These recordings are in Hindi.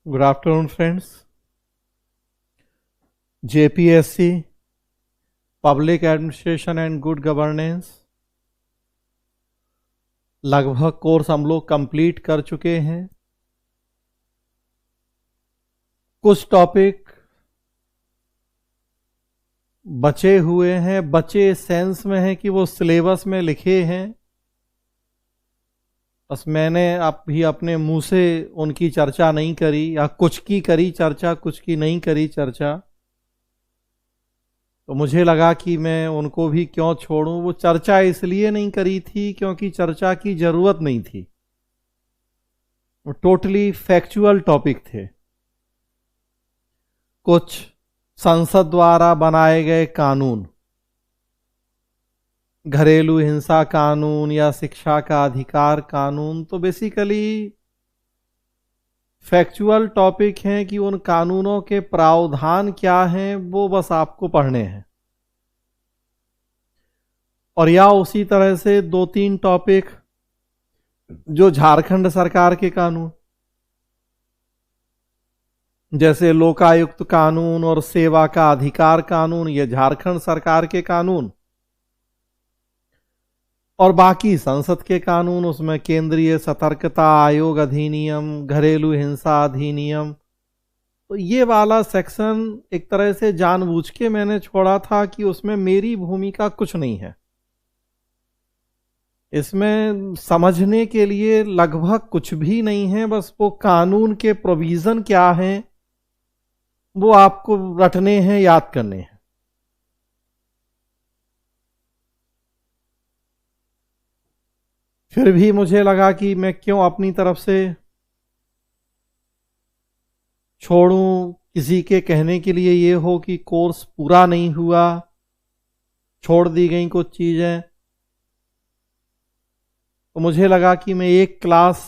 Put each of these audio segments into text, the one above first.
Good afternoon, friends. JPSC, Public Administration and Good Governance, लगभग कोर्स हम लोग कंप्लीट कर चुके हैं। कुछ टॉपिक बचे हुए हैं, बचे सेंस में है कि वो सिलेबस में लिखे हैं, बस मैंने भी अपने मुंह से उनकी चर्चा नहीं करी, या कुछ की करी चर्चा, कुछ की नहीं करी चर्चा। तो मुझे लगा कि मैं उनको भी क्यों छोड़ूं। वो चर्चा इसलिए नहीं करी थी क्योंकि चर्चा की जरूरत नहीं थी। वो टोटली फैक्चुअल टॉपिक थे। कुछ संसद द्वारा बनाए गए कानून, घरेलू हिंसा कानून या शिक्षा का अधिकार कानून, तो बेसिकली फैक्चुअल टॉपिक हैं कि उन कानूनों के प्रावधान क्या हैं, वो बस आपको पढ़ने हैं। और या उसी तरह से दो तीन टॉपिक जो झारखंड सरकार के कानून, जैसे लोकायुक्त कानून और सेवा का अधिकार कानून, ये झारखंड सरकार के कानून, और बाकी संसद के कानून, उसमें केंद्रीय सतर्कता आयोग अधिनियम, घरेलू हिंसा अधिनियम। तो ये वाला सेक्शन एक तरह से जानबूझ के मैंने छोड़ा था कि उसमें मेरी भूमिका कुछ नहीं है। इसमें समझने के लिए लगभग कुछ भी नहीं है, बस वो कानून के प्रोविजन क्या हैं वो आपको रटने हैं, याद करने हैं। फिर भी मुझे लगा कि मैं क्यों अपनी तरफ से छोड़ूं, किसी के कहने के लिए ये हो कि कोर्स पूरा नहीं हुआ, छोड़ दी गई कुछ चीजें। तो मुझे लगा कि मैं एक क्लास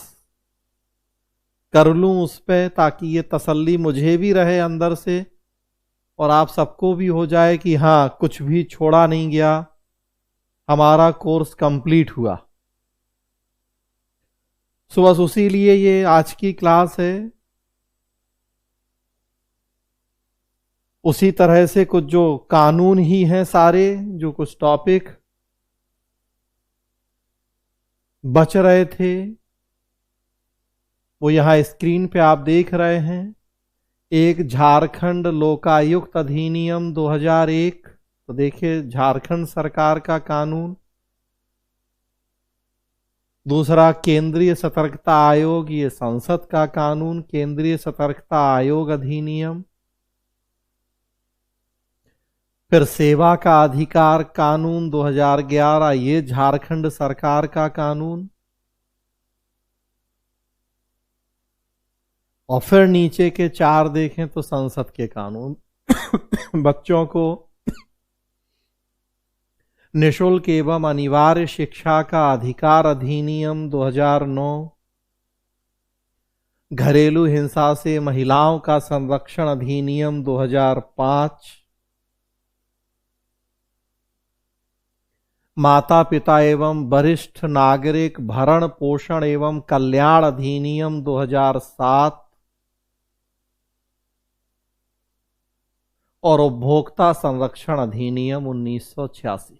कर लूं उस पे, ताकि ये तसल्ली मुझे भी रहे अंदर से और आप सबको भी हो जाए कि हाँ, कुछ भी छोड़ा नहीं गया, हमारा कोर्स कंप्लीट हुआ। सो बस उसी लिए ये आज की क्लास है। उसी तरह से कुछ जो कानून ही हैं सारे, जो कुछ टॉपिक बच रहे थे वो यहां स्क्रीन पे आप देख रहे हैं। एक झारखंड लोकायुक्त अधिनियम 2001, तो देखिए झारखंड सरकार का कानून। दूसरा केंद्रीय सतर्कता आयोग, ये संसद का कानून, केंद्रीय सतर्कता आयोग अधिनियम। फिर सेवा का अधिकार कानून 2011, ये झारखंड सरकार का कानून। और फिर नीचे के चार देखें तो संसद के कानून। बच्चों को निःशुल्क एवं अनिवार्य शिक्षा का अधिकार अधिनियम 2009, घरेलू हिंसा से महिलाओं का संरक्षण अधिनियम 2005, माता पिता एवं वरिष्ठ नागरिक भरण पोषण एवं कल्याण अधिनियम 2007, और उपभोक्ता संरक्षण अधिनियम 1986।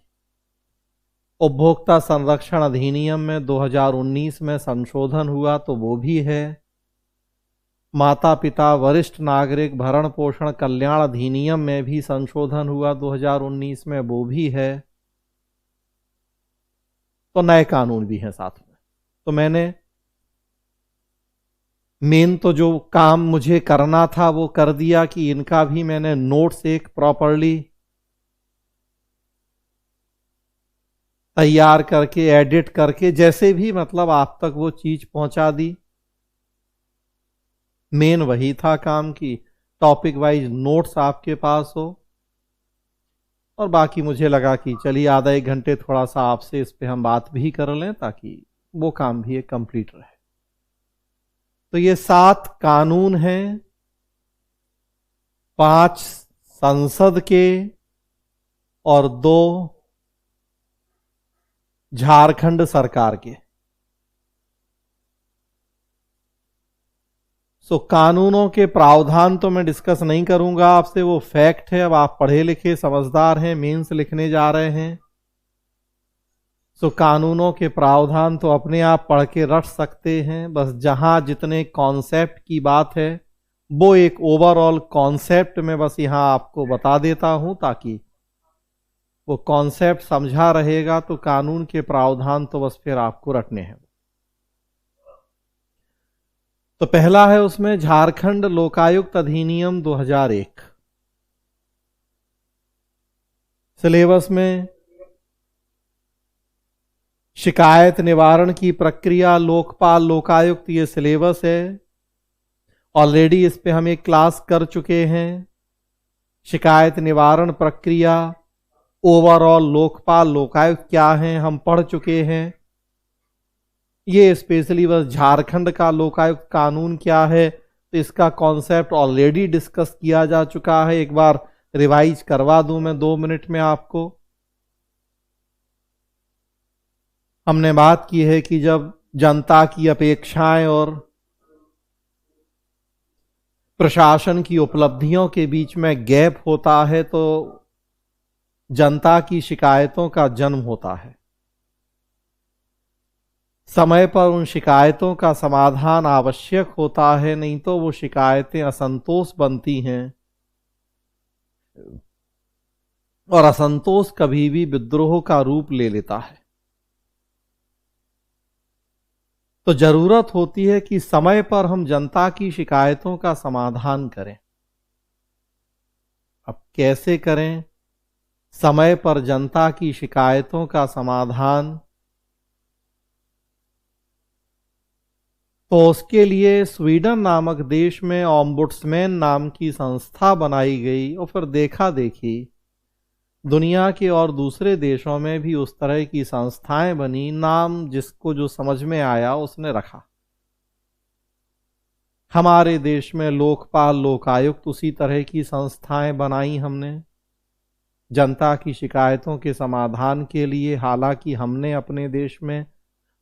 उपभोक्ता संरक्षण अधिनियम में 2019 में संशोधन हुआ तो वो भी है। माता पिता वरिष्ठ नागरिक भरण पोषण कल्याण अधिनियम में भी संशोधन हुआ 2019 में, वो भी है। तो नए कानून भी हैं साथ में। तो मैंने मेन तो जो काम मुझे करना था वो कर दिया कि इनका भी मैंने नोट्स एक प्रॉपरली तैयार करके, एडिट करके, जैसे भी मतलब आप तक वो चीज पहुंचा दी। मेन वही था काम कि टॉपिक वाइज नोट्स आपके पास हो। और बाकी मुझे लगा कि चलिए आधा एक घंटे थोड़ा सा आपसे इस पे हम बात भी कर लें, ताकि वो काम भी एक कंप्लीट रहे। तो ये 7 कानून हैं, 5 संसद के और 2 झारखंड सरकार के। सो कानूनों के प्रावधान तो मैं डिस्कस नहीं करूंगा आपसे, वो फैक्ट है। अब आप पढ़े लिखे समझदार हैं, मेंस लिखने जा रहे हैं, सो कानूनों के प्रावधान तो अपने आप पढ़ के रट सकते हैं। बस जहां जितने कॉन्सेप्ट की बात है वो एक ओवरऑल कॉन्सेप्ट में बस यहां आपको बता देता हूं, ताकि वो कॉन्सेप्ट समझा रहेगा तो कानून के प्रावधान तो बस फिर आपको रटने हैं। तो पहला है उसमें झारखंड लोकायुक्त अधिनियम 2001। सिलेबस में शिकायत निवारण की प्रक्रिया, लोकपाल, लोकायुक्त, ये सिलेबस है। ऑलरेडी इस पे हम एक क्लास कर चुके हैं। शिकायत निवारण प्रक्रिया, ओवरऑल लोकपाल, लोकायुक्त क्या है हम पढ़ चुके हैं। ये स्पेशली बस झारखंड का लोकायुक्त कानून क्या है तो इसका कॉन्सेप्ट ऑलरेडी डिस्कस किया जा चुका है। एक बार रिवाइज करवा दूं मैं 2 मिनट में आपको। हमने बात की है कि जब जनता की अपेक्षाएं और प्रशासन की उपलब्धियों के बीच में गैप होता है तो जनता की शिकायतों का जन्म होता है। समय पर उन शिकायतों का समाधान आवश्यक होता है, नहीं तो वो शिकायतें असंतोष बनती हैं और असंतोष कभी भी विद्रोह का रूप ले लेता है। तो जरूरत होती है कि समय पर हम जनता की शिकायतों का समाधान करें। अब कैसे करें समय पर जनता की शिकायतों का समाधान? तो उसके लिए स्वीडन नामक देश में ओम्बुड्समैन नाम की संस्था बनाई गई और फिर देखा देखी दुनिया के और दूसरे देशों में भी उस तरह की संस्थाएं बनी। नाम जिसको जो समझ में आया उसने रखा। हमारे देश में लोकपाल, लोकायुक्त, उसी तरह की संस्थाएं बनाई हमने जनता की शिकायतों के समाधान के लिए। हालांकि हमने अपने देश में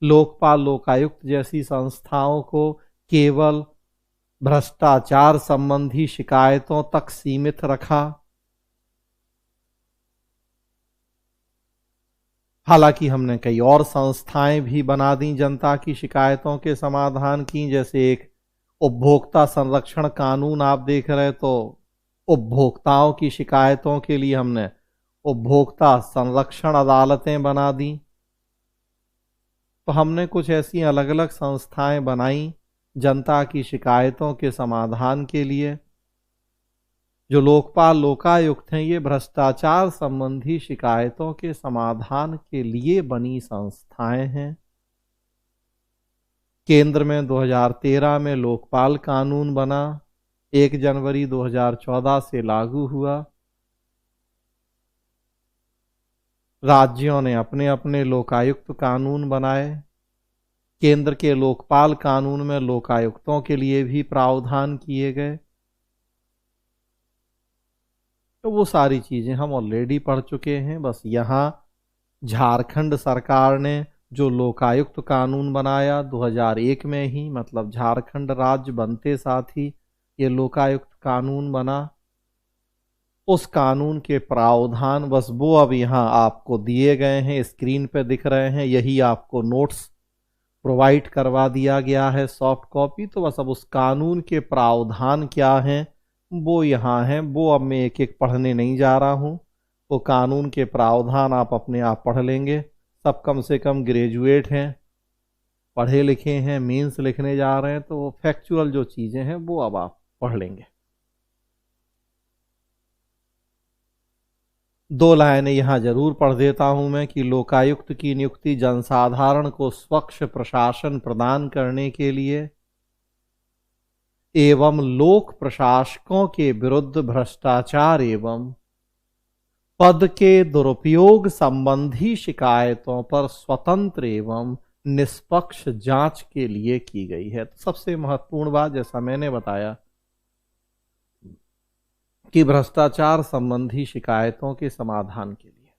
लोकपाल, लोकायुक्त जैसी संस्थाओं को केवल भ्रष्टाचार संबंधी शिकायतों तक सीमित रखा। हालांकि हमने कई और संस्थाएं भी बना दी जनता की शिकायतों के समाधान की, जैसे एक उपभोक्ता संरक्षण कानून आप देख रहे, तो उपभोक्ताओं की शिकायतों के लिए हमने उपभोक्ता संरक्षण अदालतें बना दी। तो हमने कुछ ऐसी अलग अलग संस्थाएं बनाई जनता की शिकायतों के समाधान के लिए। जो लोकपाल, लोकायुक्त हैं ये भ्रष्टाचार संबंधी शिकायतों के समाधान के लिए बनी संस्थाएं हैं। केंद्र में 2013 में लोकपाल कानून बना, 1 जनवरी 2014 से लागू हुआ। राज्यों ने अपने अपने लोकायुक्त कानून बनाए। केंद्र के लोकपाल कानून में लोकायुक्तों के लिए भी प्रावधान किए गए। तो वो सारी चीजें हम ऑलरेडी पढ़ चुके हैं। बस यहाँ झारखंड सरकार ने जो लोकायुक्त कानून बनाया 2001 में ही, मतलब झारखंड राज्य बनते साथ ही ये लोकायुक्त कानून बना। उस कानून के प्रावधान बस वो अब यहाँ आपको दिए गए हैं, स्क्रीन पे दिख रहे हैं। यही आपको नोट्स प्रोवाइड करवा दिया गया है, सॉफ्ट कॉपी। तो बस अब उस कानून के प्रावधान क्या हैं वो यहाँ हैं। वो अब मैं एक एक पढ़ने नहीं जा रहा हूँ। वो कानून के प्रावधान आप अपने आप पढ़ लेंगे। सब कम से कम ग्रेजुएट हैं, पढ़े लिखे हैं, मेंस लिखने जा रहे हैं, तो वो फैक्चुअल जो चीज़ें हैं वो अब आप पढ़ लेंगे। 2 लाइनें यहाँ जरूर पढ़ देता हूँ मैं कि लोकायुक्त की नियुक्ति जनसाधारण को स्वच्छ प्रशासन प्रदान करने के लिए एवं लोक प्रशासकों के विरुद्ध भ्रष्टाचार एवं पद के दुरुपयोग संबंधी शिकायतों पर स्वतंत्र एवं निष्पक्ष जांच के लिए की गई है। तो सबसे महत्वपूर्ण बात, जैसा मैंने बताया, कि भ्रष्टाचार संबंधी शिकायतों के समाधान के लिए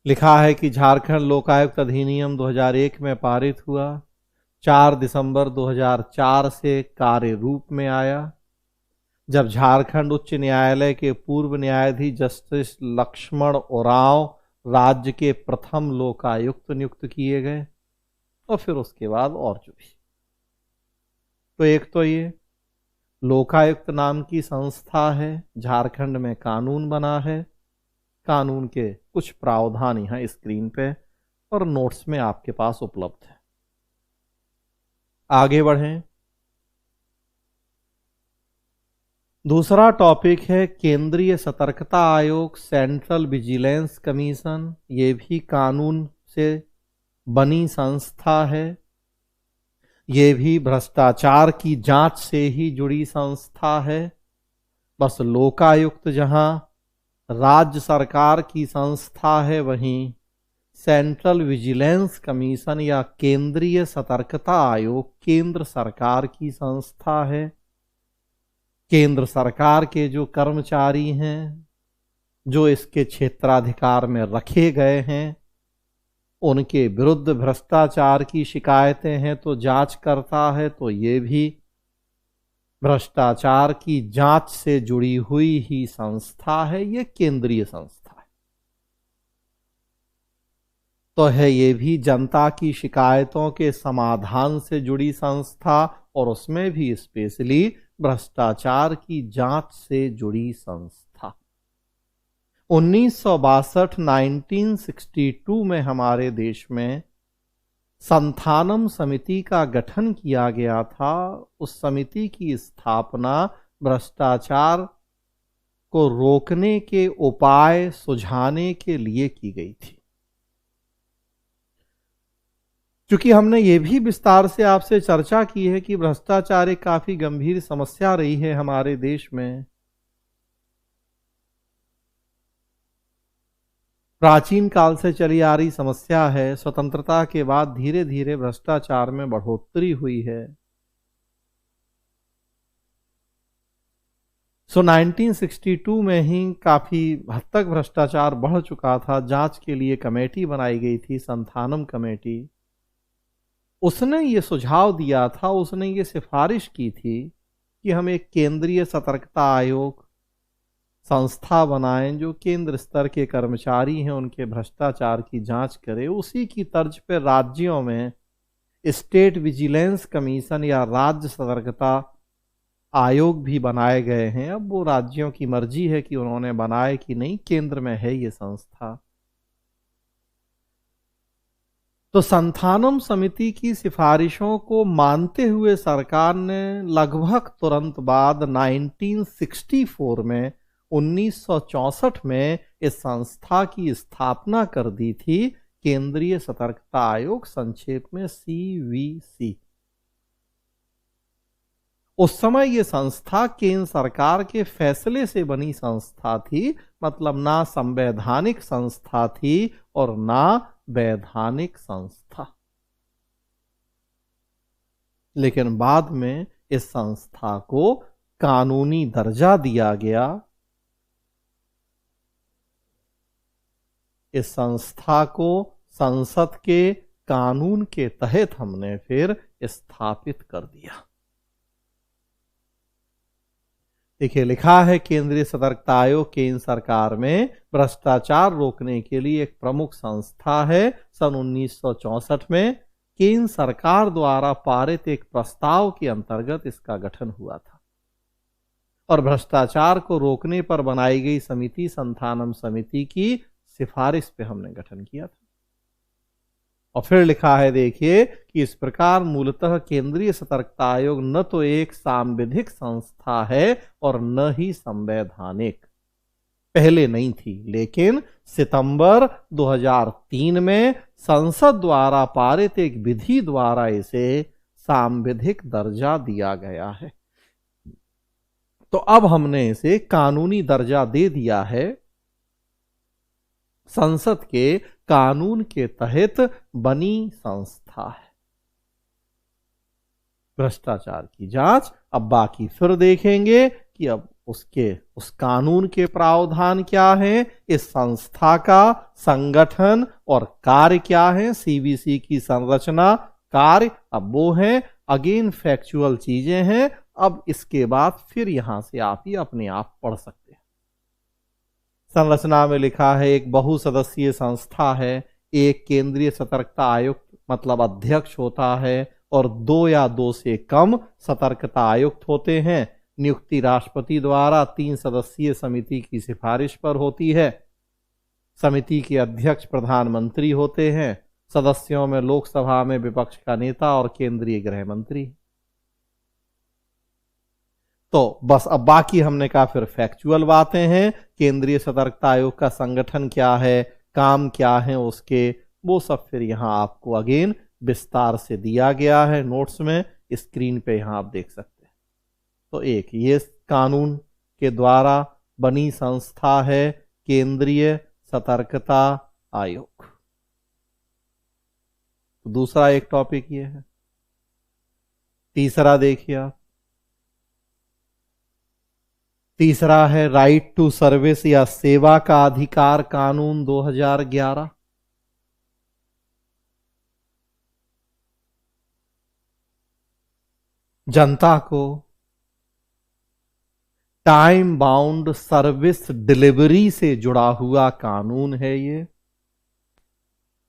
लिखा है कि झारखंड लोकायुक्त अधिनियम 2001 में पारित हुआ। 4 दिसंबर 2004 से कार्य रूप में आया, जब झारखंड उच्च न्यायालय के पूर्व न्यायाधीश जस्टिस लक्ष्मण उरांव राज्य के प्रथम लोकायुक्त नियुक्त किए गए, और फिर उसके बाद और जो भी। तो एक तो ये लोकायुक्त नाम की संस्था है, झारखंड में कानून बना है। कानून के कुछ प्रावधान यहां स्क्रीन पे और नोट्स में आपके पास उपलब्ध है। आगे बढ़ें। दूसरा टॉपिक है केंद्रीय सतर्कता आयोग, सेंट्रल विजिलेंस कमीशन। ये भी कानून से बनी संस्था है। ये भी भ्रष्टाचार की जांच से ही जुड़ी संस्था है। बस लोकायुक्त जहां राज्य सरकार की संस्था है, वहीं सेंट्रल विजिलेंस कमीशन या केंद्रीय सतर्कता आयोग केंद्र सरकार की संस्था है। केंद्र सरकार के जो कर्मचारी हैं, जो इसके क्षेत्राधिकार में रखे गए हैं, उनके विरुद्ध भ्रष्टाचार की शिकायतें हैं तो जांच करता है। तो ये भी भ्रष्टाचार की जांच से जुड़ी हुई ही संस्था है, ये केंद्रीय संस्था है। तो है ये भी जनता की शिकायतों के समाधान से जुड़ी संस्था, और उसमें भी स्पेशली भ्रष्टाचार की जांच से जुड़ी संस्था। 1962 में हमारे देश में संथानम समिति का गठन किया गया था। उस समिति की स्थापना भ्रष्टाचार को रोकने के उपाय सुझाने के लिए की गई थी। क्योंकि हमने ये भी विस्तार से आपसे चर्चा की है कि भ्रष्टाचार एक काफी गंभीर समस्या रही है हमारे देश में। प्राचीन काल से चली आ रही समस्या है। स्वतंत्रता के बाद धीरे धीरे भ्रष्टाचार में बढ़ोतरी हुई है। 1962 में ही काफी हद तक भ्रष्टाचार बढ़ चुका था। जांच के लिए कमेटी बनाई गई थी, संथानम कमेटी। उसने ये सुझाव दिया था, उसने ये सिफारिश की थी कि हम एक केंद्रीय सतर्कता आयोग संस्था बनाएं जो केंद्र स्तर के कर्मचारी हैं उनके भ्रष्टाचार की जांच करे। उसी की तर्ज पर राज्यों में स्टेट विजिलेंस कमीशन या राज्य सतर्कता आयोग भी बनाए गए हैं। अब वो राज्यों की मर्जी है कि उन्होंने बनाए कि नहीं, केंद्र में है ये संस्था। तो संथानम समिति की सिफारिशों को मानते हुए सरकार ने लगभग तुरंत बाद 1964 में 1964 में इस संस्था की स्थापना कर दी थी, केंद्रीय सतर्कता आयोग, संक्षेप में CVC। उस समय ये संस्था केंद्र सरकार के फैसले से बनी संस्था थी, मतलब ना संवैधानिक संस्था थी और ना वैधानिक संस्था। लेकिन बाद में इस संस्था को कानूनी दर्जा दिया गया। इस संस्था को संसद के कानून के तहत हमने फिर स्थापित कर दिया। देखिए, लिखा है केंद्रीय सतर्कता आयोग केंद्र सरकार में भ्रष्टाचार रोकने के लिए एक प्रमुख संस्था है। सन 1964 में केंद्र सरकार द्वारा पारित एक प्रस्ताव के अंतर्गत इसका गठन हुआ था और भ्रष्टाचार को रोकने पर बनाई गई समिति संथानम समिति की सिफारिश पे हमने गठन किया था। और फिर लिखा है, देखिए, कि इस प्रकार मूलतः केंद्रीय सतर्कता आयोग न तो एक सांविधिक संस्था है और न ही संवैधानिक। पहले नहीं थी, लेकिन सितंबर 2003 में संसद द्वारा पारित एक विधि द्वारा इसे सांविधिक दर्जा दिया गया है। तो अब हमने इसे कानूनी दर्जा दे दिया है। संसद के कानून के तहत बनी संस्था है। भ्रष्टाचार की जांच अब बाकी फिर देखेंगे कि अब उस कानून के प्रावधान क्या हैं, इस संस्था का संगठन और कार्य क्या है, CVC की संरचना, कार्य। अब वो है अगेन फैक्चुअल चीजें हैं। अब इसके बाद फिर यहां से आप ही अपने आप पढ़ सकते हैं। संरचना में लिखा है एक बहुसदस्यीय संस्था है, एक केंद्रीय सतर्कता आयुक्त मतलब अध्यक्ष होता है और 2 या 2 से कम सतर्कता आयुक्त होते हैं। नियुक्ति राष्ट्रपति द्वारा 3 सदस्यीय समिति की सिफारिश पर होती है। समिति के अध्यक्ष प्रधानमंत्री होते हैं। सदस्यों में लोकसभा में विपक्ष का नेता और केंद्रीय गृह मंत्री। तो बस अब बाकी हमने कहा फिर फैक्चुअल बातें हैं। केंद्रीय सतर्कता आयोग का संगठन क्या है, काम क्या है उसके, वो सब फिर यहां आपको अगेन विस्तार से दिया गया है नोट्स में, स्क्रीन पे यहां आप देख सकते हैं। तो एक ये कानून के द्वारा बनी संस्था है केंद्रीय सतर्कता आयोग। दूसरा एक टॉपिक ये है। तीसरा देखिए आप, तीसरा है राइट टू सर्विस या सेवा का अधिकार कानून 2011। जनता को टाइम बाउंड सर्विस डिलीवरी से जुड़ा हुआ कानून है ये।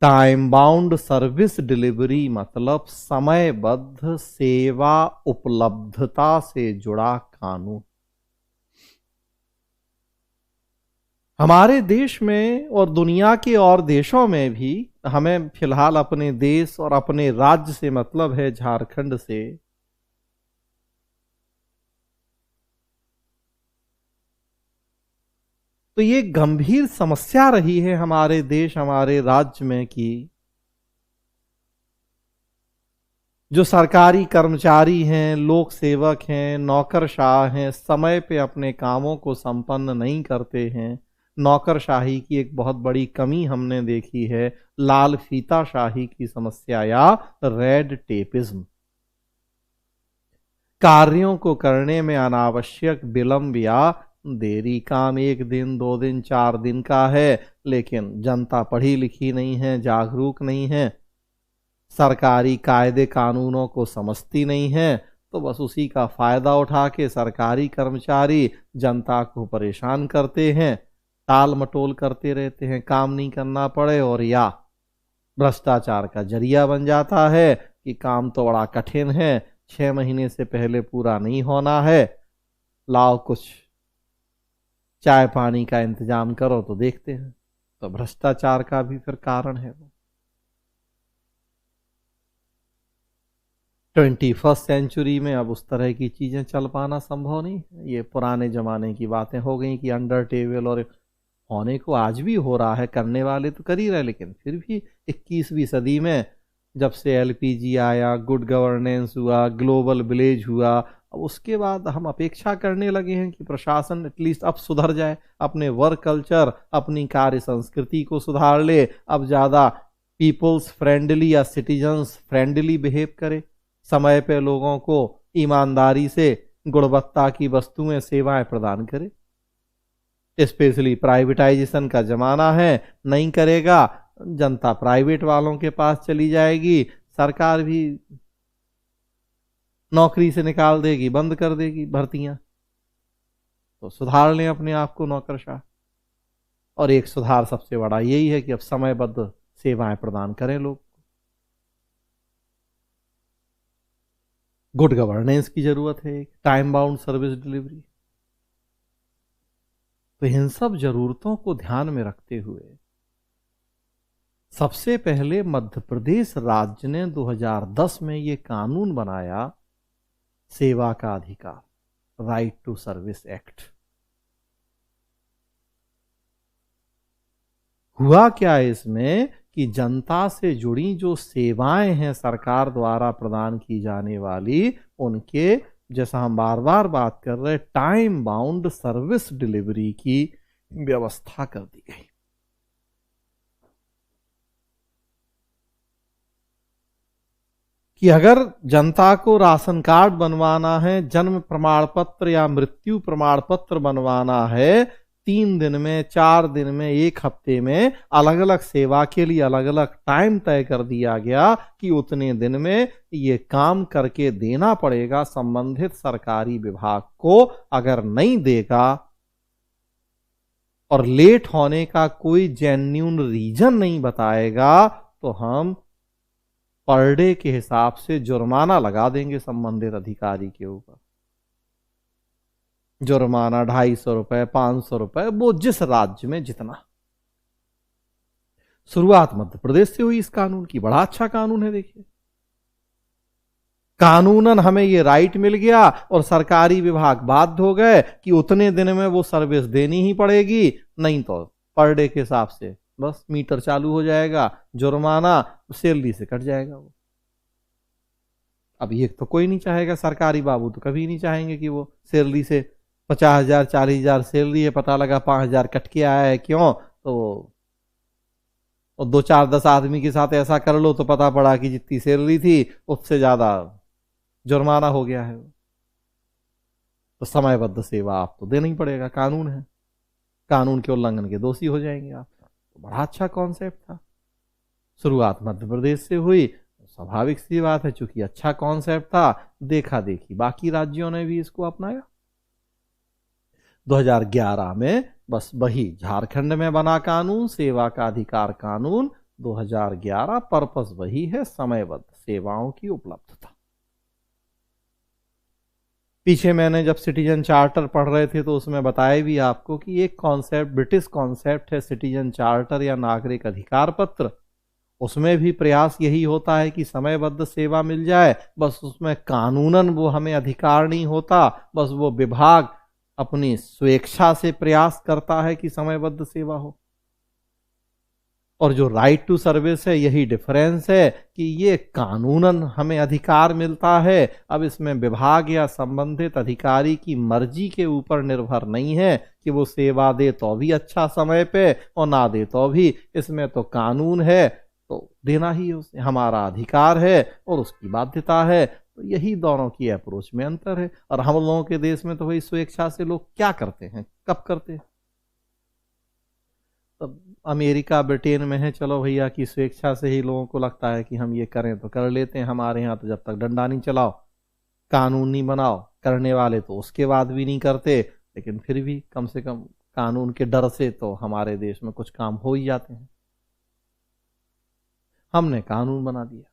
टाइम बाउंड सर्विस डिलीवरी मतलब समयबद्ध सेवा उपलब्धता से जुड़ा कानून। हमारे देश में और दुनिया के और देशों में भी, हमें फिलहाल अपने देश और अपने राज्य से मतलब है झारखंड से, तो ये गंभीर समस्या रही है हमारे देश हमारे राज्य में कि जो सरकारी कर्मचारी हैं, लोक सेवक हैं, नौकरशाह हैं, समय पे अपने कामों को संपन्न नहीं करते हैं। नौकरशाही की एक बहुत बड़ी कमी हमने देखी है, लाल फीताशाही की समस्या या रेड टेपिज्म। कार्यों को करने में अनावश्यक विलंब या देरी। काम 1 दिन 2 दिन 4 दिन का है, लेकिन जनता पढ़ी लिखी नहीं है, जागरूक नहीं है, सरकारी कायदे कानूनों को समझती नहीं है, तो बस उसी का फायदा उठा के सरकारी कर्मचारी जनता को परेशान करते हैं, टाल मटोल करते रहते हैं, काम नहीं करना पड़े, और या भ्रष्टाचार का जरिया बन जाता है कि काम तो बड़ा कठिन है, 6 महीने से पहले पूरा नहीं होना है, लाओ कुछ चाय पानी का इंतजाम करो तो देखते हैं। तो भ्रष्टाचार का भी फिर कारण है वो। 21st सेंचुरी में अब उस तरह की चीजें चल पाना संभव नहीं है। ये पुराने जमाने की बातें हो गई कि अंडर टेबल, और होने को आज भी हो रहा है, करने वाले तो कर ही रहे, लेकिन फिर भी 21वीं सदी में जब से एलपीजी आया, गुड गवर्नेंस हुआ, ग्लोबल विलेज हुआ, अब उसके बाद हम अपेक्षा करने लगे हैं कि प्रशासन एटलीस्ट अब सुधर जाए, अपने वर्क कल्चर, अपनी कार्य संस्कृति को सुधार ले, अब ज्यादा पीपल्स फ्रेंडली या सिटीजन्स फ्रेंडली बिहेव करे, समय पे लोगों को ईमानदारी से गुणवत्ता की वस्तुएं सेवाएं प्रदान करे। स्पेशली प्राइवेटाइजेशन का जमाना है, नहीं करेगा जनता प्राइवेट वालों के पास चली जाएगी, सरकार भी नौकरी से निकाल देगी, बंद कर देगी भर्तियां। तो सुधार लें अपने आप को नौकरशाह। और एक सुधार सबसे बड़ा यही है कि अब समयबद्ध सेवाएं प्रदान करें लोग। गुड गवर्नेंस की जरूरत है, टाइम बाउंड सर्विस डिलीवरी। तो इन सब जरूरतों को ध्यान में रखते हुए सबसे पहले मध्य प्रदेश राज्य ने 2010 में ये कानून बनाया, सेवा का अधिकार, राइट टू सर्विस एक्ट। हुआ क्या इसमें कि जनता से जुड़ी जो सेवाएं हैं सरकार द्वारा प्रदान की जाने वाली, उनके, जैसा हम बार बार बात कर रहे, टाइम बाउंड सर्विस डिलीवरी की व्यवस्था कर दी गई। कि अगर जनता को राशन कार्ड बनवाना है, जन्म प्रमाण पत्र या मृत्यु प्रमाण पत्र बनवाना है, 3 दिन में, 4 दिन में, 1 हफ्ते में अलग अलग सेवा के लिए अलग अलग टाइम तय कर दिया गया कि उतने दिन में ये काम करके देना पड़ेगा संबंधित सरकारी विभाग को। अगर नहीं देगा और लेट होने का कोई जेन्युइन रीजन नहीं बताएगा तो हम पर डे के हिसाब से जुर्माना लगा देंगे संबंधित अधिकारी के ऊपर। जुर्माना 250 रुपए, 500 रुपए, वो जिस राज्य में जितना। शुरुआत मध्य प्रदेश से हुई इस कानून की। बड़ा अच्छा कानून है। देखिए, कानूनन हमें ये राइट मिल गया और सरकारी विभाग बाध्य हो गए कि उतने दिन में वो सर्विस देनी ही पड़ेगी, नहीं तो पर डे के हिसाब से बस मीटर चालू हो जाएगा, जुर्माना सैलरी से कट जाएगा वो। अब ये तो कोई नहीं चाहेगा, सरकारी बाबू तो कभी नहीं चाहेंगे कि वो सैलरी से 50,000 40,000 सैलरी है, पता लगा 5,000 कट के आया है, क्यों? तो और 2-4-10 आदमी के साथ ऐसा कर लो तो पता पड़ा कि जितनी सैलरी थी उससे ज्यादा जुर्माना हो गया है। तो समयबद्ध सेवा आप तो देना ही पड़ेगा, कानून है। कानून के उल्लंघन के दोषी हो जाएंगे आप। तो बड़ा अच्छा कॉन्सेप्ट था। शुरुआत मध्य प्रदेश से हुई, स्वाभाविक सी बात है, चूंकि अच्छा कॉन्सेप्ट था, देखा देखी बाकी राज्यों ने भी इसको अपनाया। 2011 में बस वही झारखंड में बना कानून, सेवा का अधिकार कानून 2011, पर्पस वही है, समयबद्ध सेवाओं की उपलब्धता। पीछे मैंने जब सिटीजन चार्टर पढ़ रहे थे तो उसमें बताया भी आपको कि एक कॉन्सेप्ट, ब्रिटिश कॉन्सेप्ट है सिटीजन चार्टर या नागरिक अधिकार पत्र। उसमें भी प्रयास यही होता है कि समयबद्ध सेवा मिल जाए, बस उसमें कानूनन वो हमें अधिकार नहीं होता, बस वो विभाग अपनी स्वेच्छा से प्रयास करता है कि समयबद्ध सेवा हो। और जो राइट टू सर्विस है, यही डिफरेंस है कि ये कानूनन हमें अधिकार मिलता है। अब इसमें विभाग या संबंधित अधिकारी की मर्जी के ऊपर निर्भर नहीं है कि वो सेवा दे तो भी अच्छा समय पे और ना दे तो भी। इसमें तो कानून है तो देना ही उसे हमारा अधिकार है और उसकी बाध्यता है। तो यही दोनों की अप्रोच में अंतर है। और हम लोगों के देश में तो वही स्वेच्छा से लोग क्या करते हैं, कब करते हैं? तब अमेरिका ब्रिटेन में है, चलो भैया कि स्वेच्छा से ही लोगों को लगता है कि हम ये करें तो कर लेते हैं। हमारे यहाँ तो जब तक डंडा नहीं चलाओ, कानून नहीं बनाओ, करने वाले तो उसके बाद भी नहीं करते। लेकिन फिर भी कम से कम कानून के डर से तो हमारे देश में कुछ काम हो ही जाते हैं। हमने कानून बना दिया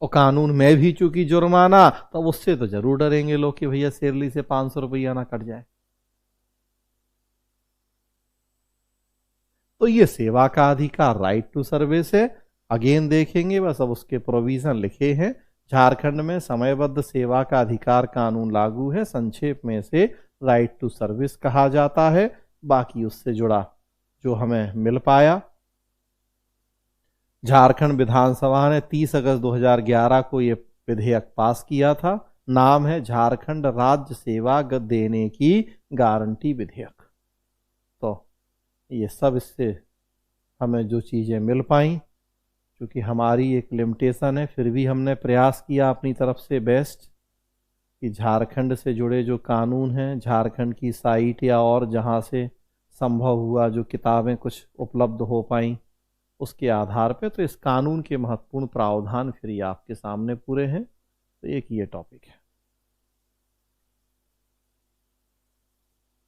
और कानून में भी चूंकि जुर्माना, तो उससे तो जरूर डरेंगे लोग कि भैया सैलरी से 500 रुपया ना कट जाए। तो ये सेवा का अधिकार, राइट टू सर्विस है। अगेन देखेंगे, बस अब उसके प्रोविजन लिखे हैं। झारखंड में समयबद्ध सेवा का अधिकार कानून लागू है, संक्षेप में से राइट टू सर्विस कहा जाता है। बाकी उससे जुड़ा जो हमें मिल पाया, झारखंड विधानसभा ने 30 अगस्त 2011 को ये विधेयक पास किया था। नाम है झारखंड राज्य सेवा देने की गारंटी विधेयक। तो ये सब इससे हमें जो चीज़ें मिल पाई, क्योंकि हमारी एक लिमिटेशन है, फिर भी हमने प्रयास किया अपनी तरफ से बेस्ट कि झारखंड से जुड़े जो कानून हैं, झारखंड की साइट या और जहाँ से संभव हुआ जो किताबें कुछ उपलब्ध हो पाई, उसके आधार पे तो इस कानून के महत्वपूर्ण प्रावधान फिर ये आपके सामने पूरे हैं। तो एक ये टॉपिक है।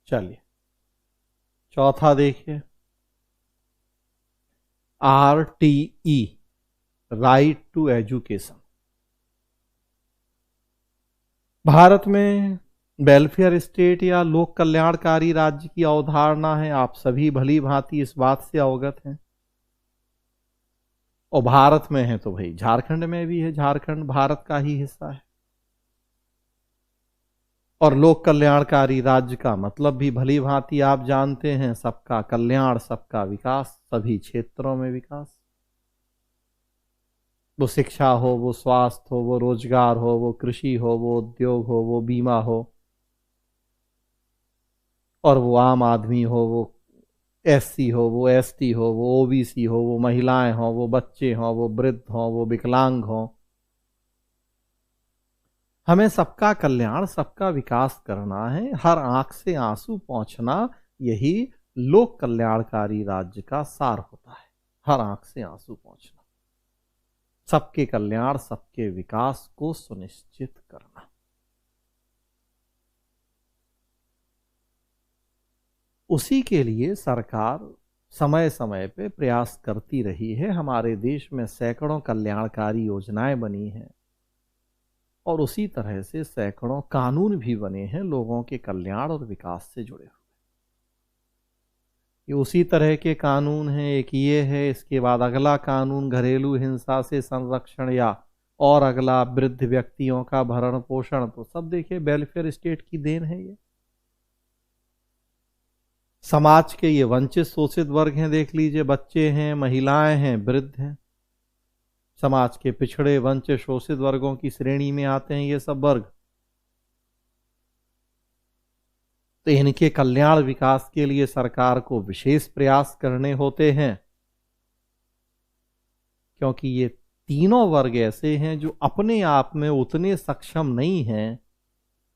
चलिए चौथा देखिए, RTE, right to education. Bharat में वेलफेयर स्टेट या लोक कल्याणकारी राज्य की अवधारणा है, आप सभी भली भांति इस बात से अवगत हैं। और भारत में है तो भाई झारखंड में भी है, झारखंड भारत का ही हिस्सा है। और लोक कल्याणकारी राज्य का मतलब भी भली भांति आप जानते हैं, सबका कल्याण, सबका विकास, सभी क्षेत्रों में विकास। वो शिक्षा हो, वो स्वास्थ्य हो, वो रोजगार हो, वो कृषि हो, वो उद्योग हो, वो बीमा हो, और वो आम आदमी हो, वो SC हो, वो ST हो, वो OBC हो, वो महिलाएं हो, वो बच्चे हो, वो वृद्ध हो, वो विकलांग हो। हमें सबका कल्याण, सबका विकास करना है, हर आंख से आंसू पहुंचना, यही लोक कल्याणकारी राज्य का सार होता है। हर आंख से आंसू पहुंचना, सबके कल्याण, सबके विकास को सुनिश्चित करना। उसी के लिए सरकार समय समय पे प्रयास करती रही है। हमारे देश में सैकड़ों कल्याणकारी योजनाएं बनी हैं और उसी तरह से सैकड़ों कानून भी बने हैं लोगों के कल्याण और विकास से जुड़े हुए। ये उसी तरह के कानून हैं। एक ये है, इसके बाद अगला कानून घरेलू हिंसा से संरक्षण, या और अगला वृद्ध व्यक्तियों का भरण पोषण। तो सब देखिए वेलफेयर स्टेट की देन है। ये समाज के ये वंचित शोषित वर्ग हैं, देख लीजिए, बच्चे हैं, महिलाएं हैं, वृद्ध हैं, समाज के पिछड़े वंचित शोषित वर्गों की श्रेणी में आते हैं ये सब वर्ग। तो इनके कल्याण विकास के लिए सरकार को विशेष प्रयास करने होते हैं, क्योंकि ये तीनों वर्ग ऐसे हैं जो अपने आप में उतने सक्षम नहीं हैं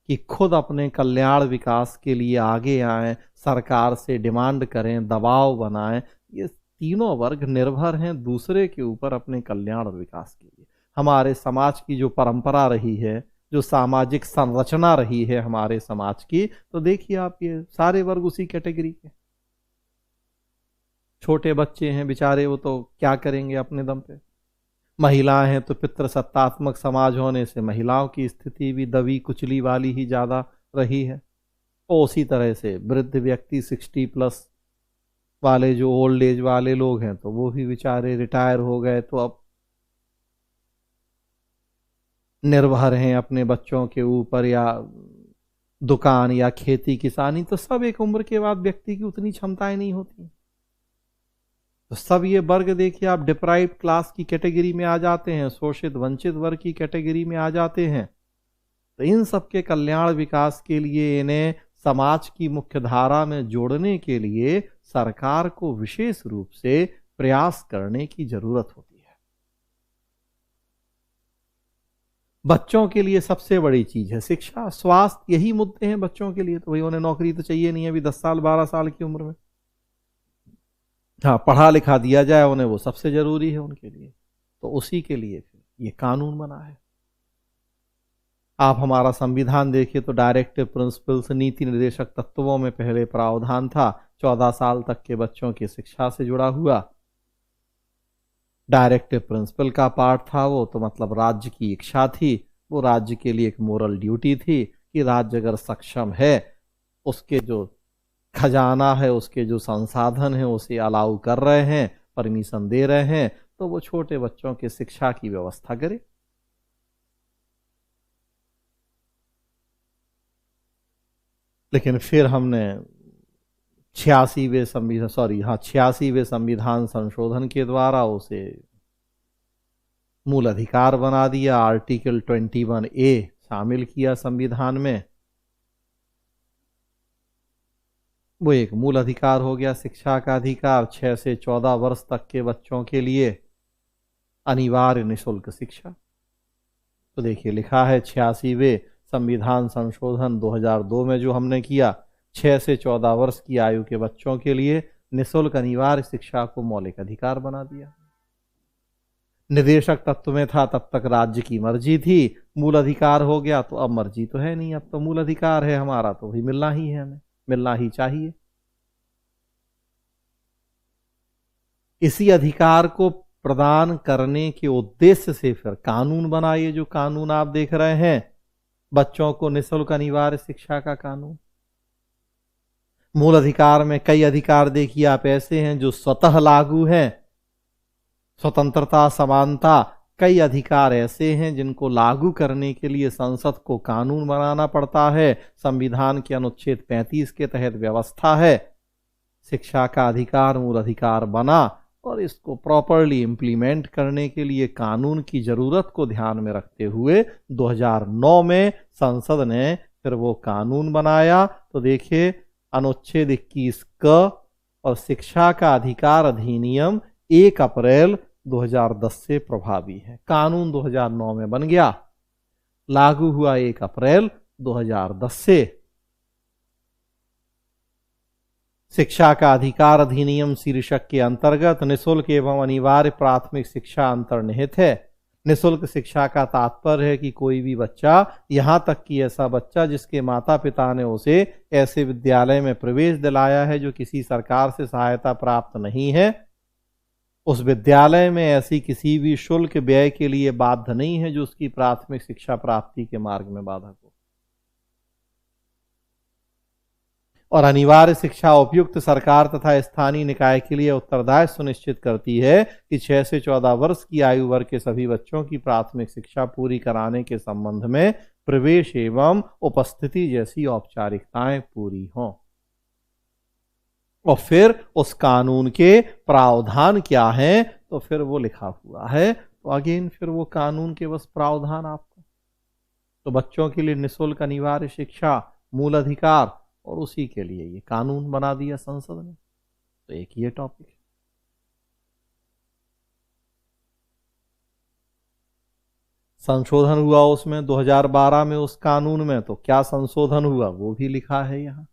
कि खुद अपने कल्याण विकास के लिए आगे आएं, सरकार से डिमांड करें, दबाव बनाएं। ये तीनों वर्ग निर्भर हैं दूसरे के ऊपर अपने कल्याण और विकास के लिए। हमारे समाज की जो परंपरा रही है, जो सामाजिक संरचना रही है हमारे समाज की, तो देखिए आप ये सारे वर्ग उसी कैटेगरी के। छोटे बच्चे हैं बेचारे, वो तो क्या करेंगे अपने दम पे। महिलाएं हैं तो पितृसत्तात्मक समाज होने से महिलाओं की स्थिति भी दबी कुचली वाली ही ज्यादा रही है। और उसी तरह से वृद्ध व्यक्ति 60+ वाले जो ओल्ड एज वाले लोग हैं, तो वो भी बेचारे रिटायर हो गए, तो अब निर्भर हैं अपने बच्चों के ऊपर, या दुकान या खेती किसानी। तो सब एक उम्र के बाद व्यक्ति की उतनी क्षमताएं नहीं होती। तो सब ये वर्ग देखिए आप डिप्राइव्ड क्लास की कैटेगरी में आ जाते हैं, शोषित वंचित वर्ग की कैटेगरी में आ जाते हैं। तो इन सब के कल्याण विकास के लिए, इन्हें समाज की मुख्य धारा में जोड़ने के लिए सरकार को विशेष रूप से प्रयास करने की जरूरत होती है। बच्चों के लिए सबसे बड़ी चीज है शिक्षा, स्वास्थ्य, यही मुद्दे हैं बच्चों के लिए। तो भाई उन्हें नौकरी तो चाहिए नहीं है अभी 10 साल 12 साल की उम्र में। हाँ, पढ़ा लिखा दिया जाए उन्हें, वो सबसे जरूरी है उनके लिए। तो उसी के लिए फिर ये कानून बना है। आप हमारा संविधान देखिए तो डायरेक्टिव प्रिंसिपल्स, नीति निर्देशक तत्वों में पहले प्रावधान था 14 साल तक के बच्चों की शिक्षा से जुड़ा हुआ। डायरेक्टिव प्रिंसिपल का पार्ट था वो, तो मतलब राज्य की इच्छा थी, वो राज्य के लिए एक मोरल ड्यूटी थी कि राज्य अगर सक्षम है, उसके जो खजाना है, उसके जो संसाधन है, उसे अलाउ कर रहे हैं, परमिशन दे रहे हैं, तो वो छोटे बच्चों की शिक्षा की व्यवस्था करे। लेकिन फिर हमने 86वें संविधान संशोधन के द्वारा उसे मूल अधिकार बना दिया। आर्टिकल 21A शामिल किया संविधान में, वो एक मूल अधिकार हो गया शिक्षा का अधिकार। 6 से 14 वर्ष तक के बच्चों के लिए अनिवार्य निःशुल्क शिक्षा। तो देखिए लिखा है 86वें संविधान संशोधन 2002 में जो हमने किया, 6 से 14 वर्ष की आयु के बच्चों के लिए निःशुल्क अनिवार्य शिक्षा को मौलिक अधिकार बना दिया। निदेशक तत्व में था तब तक राज्य की मर्जी थी, मूल अधिकार हो गया तो अब मर्जी तो है नहीं, अब तो मूल अधिकार है हमारा, तो भी मिलना ही है, हमें मिलना ही चाहिए। इसी अधिकार को प्रदान करने के उद्देश्य से फिर कानून बना। ये जो कानून आप देख रहे हैं, बच्चों को निःशुल्क अनिवार्य शिक्षा का कानून। मूल अधिकार में कई अधिकार देखिए आप ऐसे हैं जो स्वतः लागू हैं, स्वतंत्रता, समानता। कई अधिकार ऐसे हैं जिनको लागू करने के लिए संसद को कानून बनाना पड़ता है। संविधान के अनुच्छेद 35 के तहत व्यवस्था है, शिक्षा का अधिकार मूल अधिकार बना, और इसको प्रॉपरली इंप्लीमेंट करने के लिए कानून की जरूरत को ध्यान में रखते हुए 2009 में संसद ने फिर वो कानून बनाया। तो देखिए अनुच्छेद 21 क और शिक्षा का अधिकार अधिनियम 1 अप्रैल 2010 से प्रभावी है। कानून 2009 में बन गया, लागू हुआ 1 अप्रैल 2010 से। शिक्षा का अधिकार अधिनियम शीर्षक के अंतर्गत निःशुल्क एवं अनिवार्य प्राथमिक शिक्षा अंतर्निहित है। निःशुल्क शिक्षा का तात्पर्य है कि कोई भी बच्चा, यहां तक कि ऐसा बच्चा जिसके माता पिता ने उसे ऐसे विद्यालय में प्रवेश दिलाया है जो किसी सरकार से सहायता प्राप्त नहीं है, उस विद्यालय में ऐसी किसी भी शुल्क व्यय के लिए बाध्य नहीं है जो उसकी प्राथमिक शिक्षा प्राप्ति के मार्ग में बाधक हो। और अनिवार्य शिक्षा उपयुक्त सरकार तथा स्थानीय निकाय के लिए उत्तरदायित्व सुनिश्चित करती है कि 6 से 14 वर्ष की आयु वर्ग के सभी बच्चों की प्राथमिक शिक्षा पूरी कराने के संबंध में प्रवेश एवं उपस्थिति जैसी औपचारिकताएं पूरी हों। और फिर उस कानून के प्रावधान क्या हैं, तो फिर वो लिखा हुआ है। तो अगेन फिर वो कानून के बस प्रावधान आपको, तो बच्चों के लिए निःशुल्क अनिवार्य शिक्षा मूल अधिकार, और उसी के लिए ये कानून बना दिया संसद ने। तो एक ये टॉपिक है। संशोधन हुआ उसमें 2012 में उस कानून में, तो क्या संशोधन हुआ वो भी लिखा है यहां।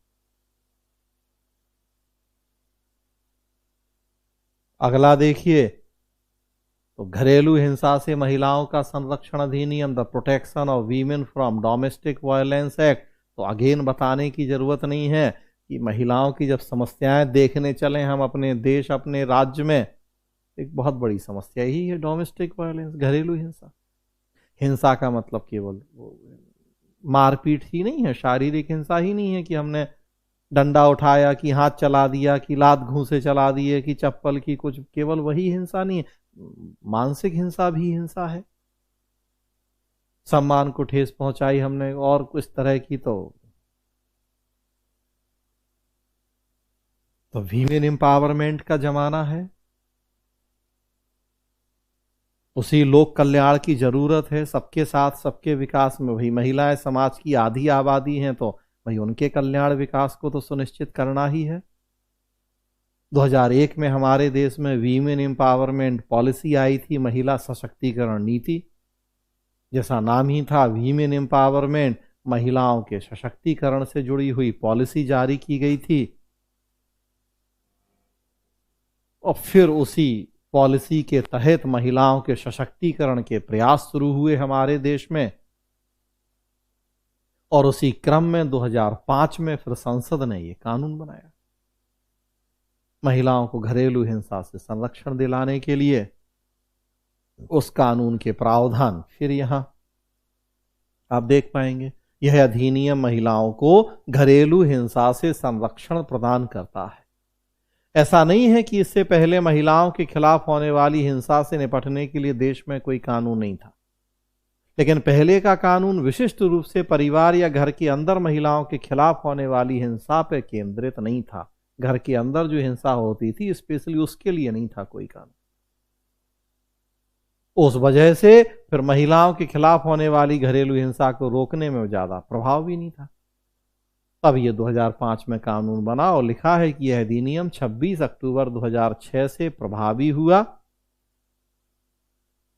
अगला देखिए, तो घरेलू हिंसा से महिलाओं का संरक्षण अधिनियम, the protection of women from domestic violence act. तो अगेन बताने की जरूरत नहीं है कि महिलाओं की जब समस्याएं देखने चले हम अपने देश अपने राज्य में, एक बहुत बड़ी समस्या ही है डोमेस्टिक वायलेंस, घरेलू हिंसा। हिंसा का मतलब केवल मारपीट ही नहीं है, शारीरिक हिंसा ही नहीं है कि हमने डंडा उठाया, कि हाथ चला दिया, कि लात घूंसे चला दिए, कि चप्पल की कुछ, केवल वही हिंसा नहीं है, मानसिक हिंसा भी हिंसा है। सम्मान को ठेस पहुंचाई हमने और कुछ तरह की, तो वीमेन एम्पावरमेंट का जमाना है। उसी लोक कल्याण की जरूरत है, सबके साथ सबके विकास में। भाई महिलाएं समाज की आधी आबादी हैं, तो भाई उनके कल्याण विकास को तो सुनिश्चित करना ही है। 2001 में हमारे देश में वीमेन एम्पावरमेंट पॉलिसी आई थी, महिला सशक्तिकरण नीति, जैसा नाम ही था वीमेन एम्पावरमेंट, महिलाओं के सशक्तिकरण से जुड़ी हुई पॉलिसी जारी की गई थी। और फिर उसी पॉलिसी के तहत महिलाओं के सशक्तिकरण के प्रयास शुरू हुए हमारे देश में। और उसी क्रम में 2005 में फिर संसद ने ये कानून बनाया, महिलाओं को घरेलू हिंसा से संरक्षण दिलाने के लिए। उस कानून के प्रावधान फिर यहां आप देख पाएंगे। यह अधिनियम महिलाओं को घरेलू हिंसा से संरक्षण प्रदान करता है। ऐसा नहीं है कि इससे पहले महिलाओं के खिलाफ होने वाली हिंसा से निपटने के लिए देश में कोई कानून नहीं था, लेकिन पहले का कानून विशिष्ट रूप से परिवार या घर के अंदर महिलाओं के खिलाफ होने वाली हिंसा पर केंद्रित नहीं था। घर के अंदर जो हिंसा होती थी स्पेशली उसके लिए नहीं था कोई कानून। उस वजह से फिर महिलाओं के खिलाफ होने वाली घरेलू हिंसा को रोकने में ज्यादा प्रभाव भी नहीं था। तब ये 2005 में कानून बना और लिखा है कि यह अधिनियम 26 अक्टूबर 2006 से प्रभावी हुआ।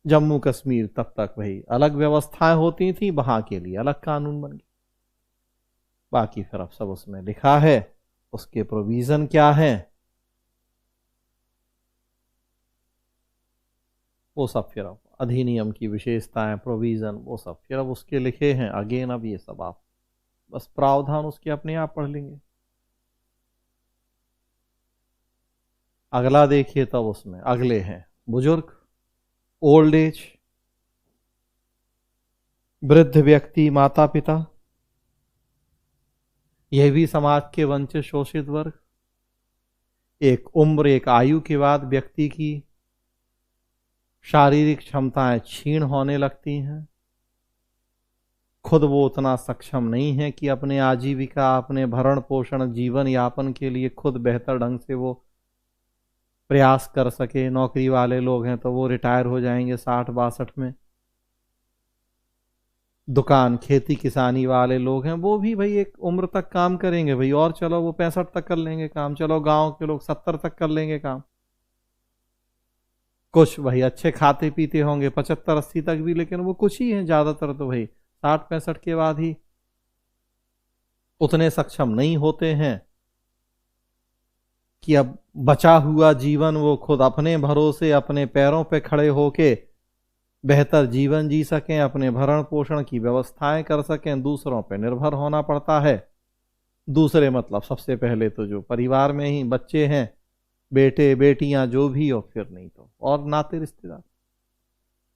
जम्मू कश्मीर तब तक भाई अलग व्यवस्थाएं होती थी, वहां के लिए अलग कानून बन गए। बाकी फिर अब सब उसमें लिखा है, उसके प्रोविजन क्या है वो सब फिर अब अधिनियम की विशेषताएं, प्रोविजन, वो सब फिर अब उसके लिखे हैं। अगेन अब ये सब आप बस प्रावधान उसके अपने आप पढ़ लेंगे। अगला देखिए, तब उसमें अगले हैं बुजुर्ग, ओल्ड एज, वृद्ध व्यक्ति, माता पिता, यह भी समाज के वंचित शोषित वर्ग। एक उम्र, एक आयु के बाद व्यक्ति की शारीरिक क्षमताएं क्षीण होने लगती हैं, खुद वो उतना सक्षम नहीं है कि अपने आजीविका, अपने भरण पोषण, जीवन यापन के लिए खुद बेहतर ढंग से वो प्रयास कर सके। नौकरी वाले लोग हैं तो वो रिटायर हो जाएंगे 60-62 में। दुकान खेती किसानी वाले लोग हैं वो भी भाई एक उम्र तक काम करेंगे भाई, और चलो वो 65 तक कर लेंगे काम, चलो गांव के लोग 70 तक कर लेंगे काम। कुछ भाई अच्छे खाते पीते होंगे 75-80 तक भी, लेकिन वो कुछ ही हैं, ज्यादातर तो भाई 60-65 के बाद ही उतने सक्षम नहीं होते हैं। कि अब बचा हुआ जीवन वो खुद अपने भरोसे अपने पैरों पे खड़े होके बेहतर जीवन जी सकें, अपने भरण पोषण की व्यवस्थाएं कर सकें, दूसरों पे निर्भर होना पड़ता है। दूसरे मतलब सबसे पहले तो जो परिवार में ही बच्चे हैं, बेटे बेटियां जो भी हो, फिर नहीं तो और नाते रिश्तेदार।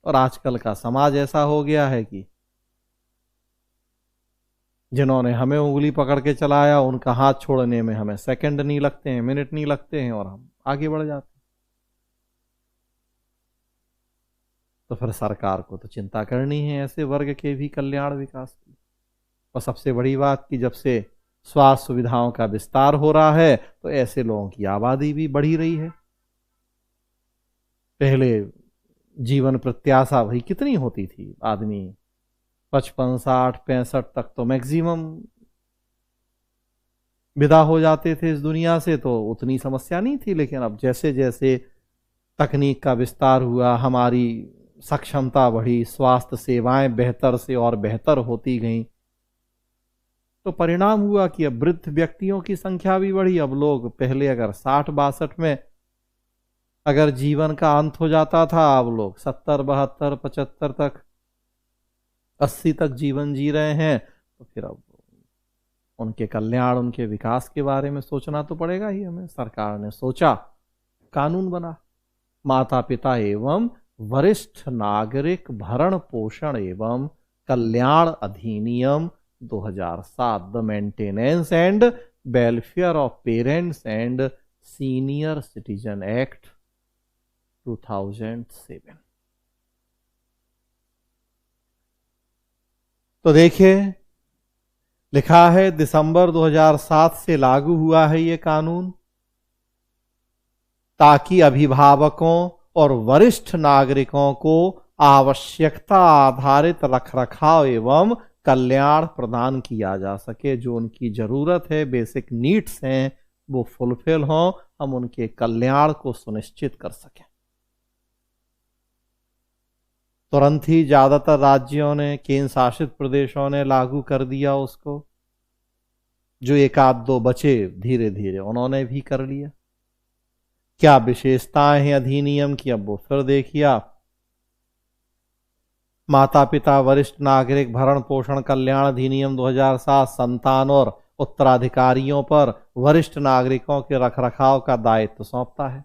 और आजकल का समाज ऐसा हो गया है कि जिन्होंने हमें उंगली पकड़ के चलाया उनका हाथ छोड़ने में हमें सेकंड नहीं लगते हैं, मिनट नहीं लगते हैं, और हम आगे बढ़ जाते हैं। तो फिर सरकार को तो चिंता करनी है ऐसे वर्ग के भी कल्याण विकास की। और सबसे बड़ी बात कि जब से स्वास्थ्य सुविधाओं का विस्तार हो रहा है तो ऐसे लोगों की आबादी भी बढ़ी रही है। पहले जीवन प्रत्याशा भाई कितनी होती थी, आदमी 55 60 65 तक तो मैक्सिमम विदा हो जाते थे इस दुनिया से, तो उतनी समस्या नहीं थी। लेकिन अब जैसे जैसे तकनीक का विस्तार हुआ, हमारी सक्षमता बढ़ी, स्वास्थ्य सेवाएं बेहतर से और बेहतर होती गईं, तो परिणाम हुआ कि अब वृद्ध व्यक्तियों की संख्या भी बढ़ी। अब लोग पहले अगर 60 62 में अगर जीवन का अंत हो जाता था, अब लोग 70 72 75 तक 80 तक जीवन जी रहे हैं। तो फिर अब उनके कल्याण उनके विकास के बारे में सोचना तो पड़ेगा ही हमें। सरकार ने सोचा, कानून बना, माता पिता एवं वरिष्ठ नागरिक भरण पोषण एवं कल्याण अधिनियम 2007, the maintenance and welfare of parents and senior citizen act 2007। तो देखिए लिखा है दिसंबर 2007 से लागू हुआ है ये कानून, ताकि अभिभावकों और वरिष्ठ नागरिकों को आवश्यकता आधारित रखरखाव एवं कल्याण प्रदान किया जा सके। जो उनकी जरूरत है, बेसिक नीड्स हैं, वो फुलफिल हों, हम उनके कल्याण को सुनिश्चित कर सकें। तुरंत ही ज्यादातर राज्यों ने, केंद्र शासित प्रदेशों ने लागू कर दिया उसको। जो एक आध दो बचे धीरे धीरे उन्होंने भी कर लिया। क्या विशेषताएं हैं अधिनियम की, अब वो फिर देखिए आप। माता पिता वरिष्ठ नागरिक भरण पोषण कल्याण अधिनियम 2007 संतान और उत्तराधिकारियों पर वरिष्ठ नागरिकों के रखरखाव का दायित्व सौंपता है।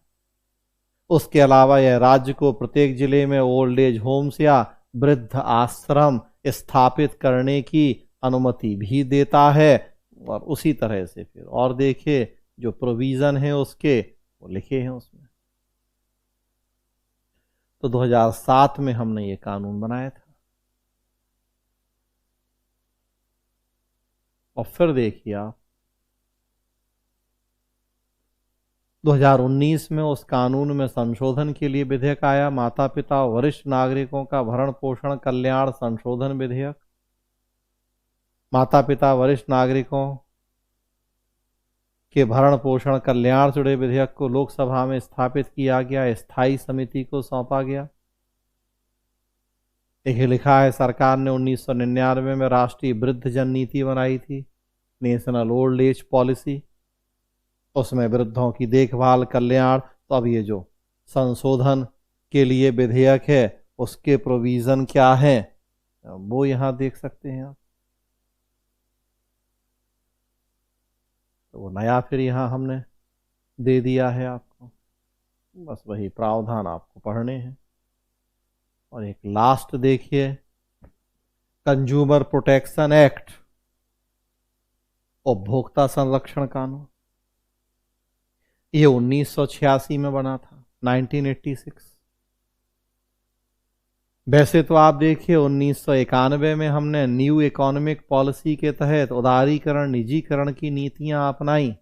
उसके अलावा यह राज्य को प्रत्येक जिले में ओल्ड एज होम्स या वृद्ध आश्रम स्थापित करने की अनुमति भी देता है। और उसी तरह से फिर और देखिए जो प्रोविजन है उसके, वो लिखे हैं उसमें। तो 2007 में हमने ये कानून बनाया था। और फिर देखिए आप 2019 में उस कानून में संशोधन के लिए विधेयक आया, माता पिता वरिष्ठ नागरिकों का भरण पोषण कल्याण संशोधन विधेयक। माता पिता वरिष्ठ नागरिकों के भरण पोषण कल्याण जुड़े विधेयक को लोकसभा में स्थापित किया गया, स्थायी समिति को सौंपा गया। देखिए लिखा है सरकार ने 1999 में राष्ट्रीय वृद्ध जन नीति बनाई थी, नेशनल ओल्ड एज पॉलिसी। उसमें वृद्धों की देखभाल कल्याण, तो अब ये जो संशोधन के लिए विधेयक है उसके प्रोविजन क्या है वो यहां देख सकते हैं आप। तो वो नया फिर यहां हमने दे दिया है आपको, बस वही प्रावधान आपको पढ़ने हैं। और एक लास्ट देखिए, कंज्यूमर प्रोटेक्शन एक्ट, उपभोक्ता संरक्षण कानून, ये 1986 में बना था, 1986। वैसे तो आप देखिए 1991 में हमने न्यू इकोनॉमिक पॉलिसी के तहत उदारीकरण निजीकरण की नीतियां अपनाई।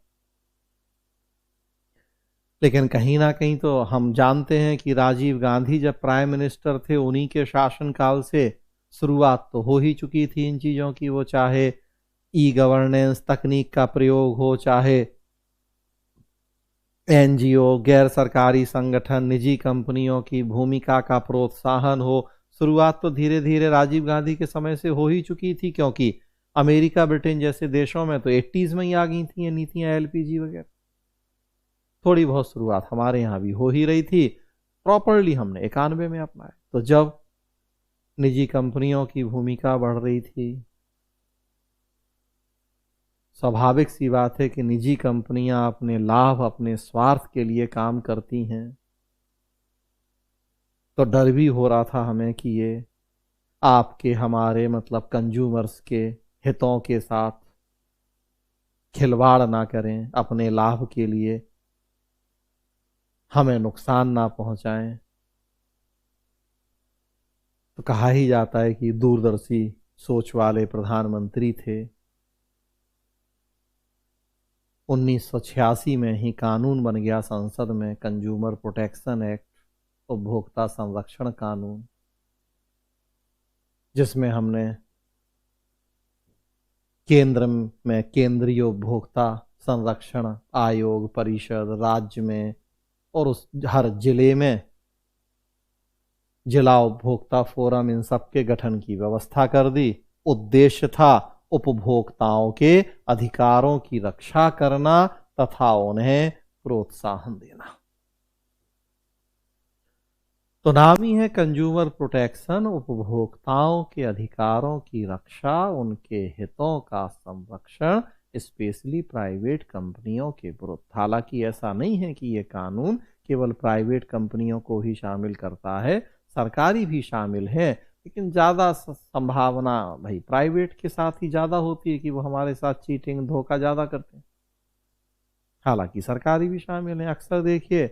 लेकिन कहीं ना कहीं तो हम जानते हैं कि राजीव गांधी जब प्राइम मिनिस्टर थे उन्हीं के शासनकाल से शुरुआत तो हो ही चुकी थी इन चीज़ों की। वो चाहे ई गवर्नेंस तकनीक का प्रयोग हो, चाहे एनजीओ गैर सरकारी संगठन निजी कंपनियों की भूमिका का प्रोत्साहन हो, शुरुआत तो धीरे धीरे राजीव गांधी के समय से हो ही चुकी थी। क्योंकि अमेरिका ब्रिटेन जैसे देशों में तो 80s में ही आ गई थी ये नीतियां, एलपीजी वगैरह। थोड़ी बहुत शुरुआत हमारे यहाँ भी हो ही रही थी, प्रॉपरली हमने 91 में अपनाए। तो जब निजी कंपनियों की भूमिका बढ़ रही थी, स्वाभाविक सी बात है कि निजी कंपनियां अपने लाभ, अपने स्वार्थ के लिए काम करती हैं, तो डर भी हो रहा था हमें कि ये आपके हमारे मतलब कंज्यूमर्स के हितों के साथ खिलवाड़ ना करें, अपने लाभ के लिए हमें नुकसान ना पहुंचाएं। तो कहा ही जाता है कि दूरदर्शी सोच वाले प्रधानमंत्री थे। 1986 में ही कानून बन गया संसद में, कंज्यूमर प्रोटेक्शन एक्ट, उपभोक्ता संरक्षण कानून, जिसमें हमने केंद्र में केंद्रीय उपभोक्ता संरक्षण आयोग, परिषद, राज्य में और उस हर जिले में जिला उपभोक्ता फोरम, इन सब के गठन की व्यवस्था कर दी। उद्देश्य था उपभोक्ताओं के अधिकारों की रक्षा करना तथा उन्हें प्रोत्साहन देना। तो नाम ही है कंज्यूमर प्रोटेक्शन, उपभोक्ताओं के अधिकारों की रक्षा, उनके हितों का संरक्षण, स्पेशली प्राइवेट कंपनियों के विरुद्ध। हालांकि ऐसा नहीं है कि ये कानून केवल प्राइवेट कंपनियों को ही शामिल करता है, सरकारी भी शामिल है, लेकिन ज़्यादा संभावना भाई प्राइवेट के साथ ही ज़्यादा होती है कि वो हमारे साथ चीटिंग, धोखा ज़्यादा करते हैं। हालांकि सरकारी भी शामिल है। अक्सर देखिए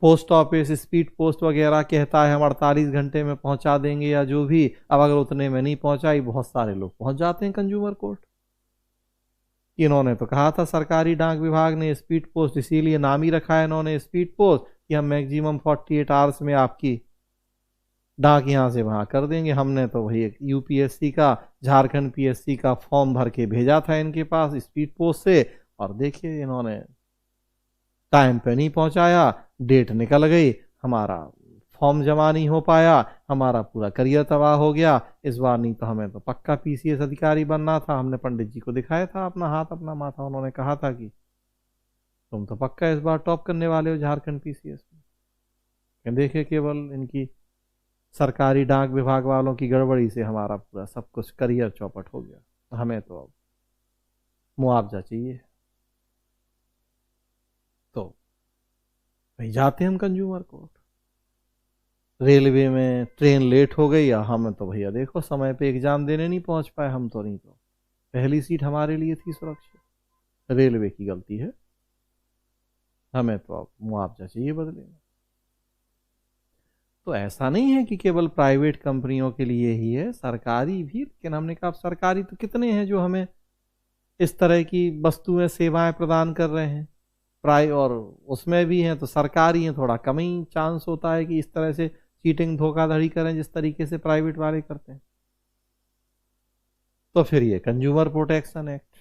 पोस्ट ऑफिस, स्पीड पोस्ट वगैरह कहता है हम 48 घंटे में पहुंचा देंगे या जो भी, अब अगर उतने में नहीं पहुंचाई, बहुत सारे लोग पहुंच जाते हैं कंज्यूमर कोर्ट। इन्होंने तो कहा था, सरकारी डाक विभाग ने स्पीड पोस्ट इसीलिए नाम ही रखा है इन्होंने स्पीड पोस्ट कि हम मैक्सिमम 48 आवर्स में आपकी डाक यहां से वहां कर देंगे। हमने तो वही यूपीएससी का, झारखंड पीएससी का फॉर्म भर के भेजा था इनके पास स्पीड पोस्ट से, और देखिए इन्होंने टाइम पे नहीं पहुंचाया, डेट निकल गई, हमारा फॉर्म जमा नहीं हो पाया, हमारा पूरा करियर तबाह हो गया। इस बार नहीं तो हमें तो पक्का पीसीएस अधिकारी बनना था। हमने पंडित जी को दिखाया था अपना हाथ, अपना माथा, उन्होंने कहा था कि तुम तो पक्का इस बार टॉप करने वाले हो झारखंड पीसीएस में। देखिए केवल इनकी सरकारी डाक विभाग वालों की गड़बड़ी से हमारा पूरा सब कुछ करियर चौपट हो गया। हमें तो अब मुआवजा चाहिए। तो भाई जाते हम कंज्यूमर कोर्ट। रेलवे में ट्रेन लेट हो गई, या हम तो भैया देखो समय पे एग्जाम देने नहीं पहुंच पाए हम, तो नहीं तो पहली सीट हमारे लिए थी सुरक्षित। रेलवे की गलती है, हमें तो अब मुआवजा चाहिए बदले में। तो ऐसा नहीं है कि केवल प्राइवेट कंपनियों के लिए ही है, सरकारी भी। लेकिन हमने कहा सरकारी तो कितने हैं जो हमें इस तरह की वस्तुएं, सेवाएं प्रदान कर रहे हैं, और उसमें भी हैं तो सरकारी हैं, थोड़ा कम ही चांस होता है कि इस तरह से चीटिंग, धोखाधड़ी करें जिस तरीके से प्राइवेट वाले करते हैं। तो फिर ये कंज्यूमर प्रोटेक्शन एक्ट।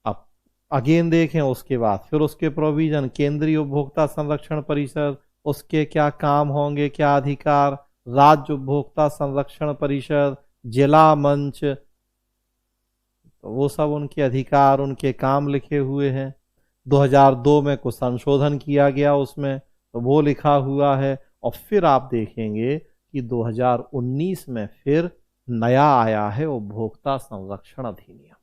अब अगेन देखें उसके बाद फिर उसके प्रोविजन, केंद्रीय उपभोक्ता संरक्षण परिषद, उसके क्या काम होंगे, क्या अधिकार, राज्य उपभोक्ता संरक्षण परिषद, जिला मंच, तो वो सब उनके अधिकार, उनके काम लिखे हुए हैं। 2002 में कुछ संशोधन किया गया उसमें, तो वो लिखा हुआ है। और फिर आप देखेंगे कि 2019 में फिर नया आया है उपभोक्ता संरक्षण अधिनियम।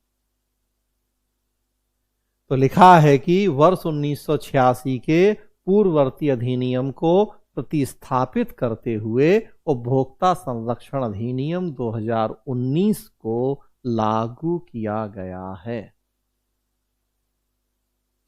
तो लिखा है कि वर्ष 1986 के पूर्ववर्ती अधिनियम को प्रतिस्थापित करते हुए उपभोक्ता संरक्षण अधिनियम 2019 को लागू किया गया है।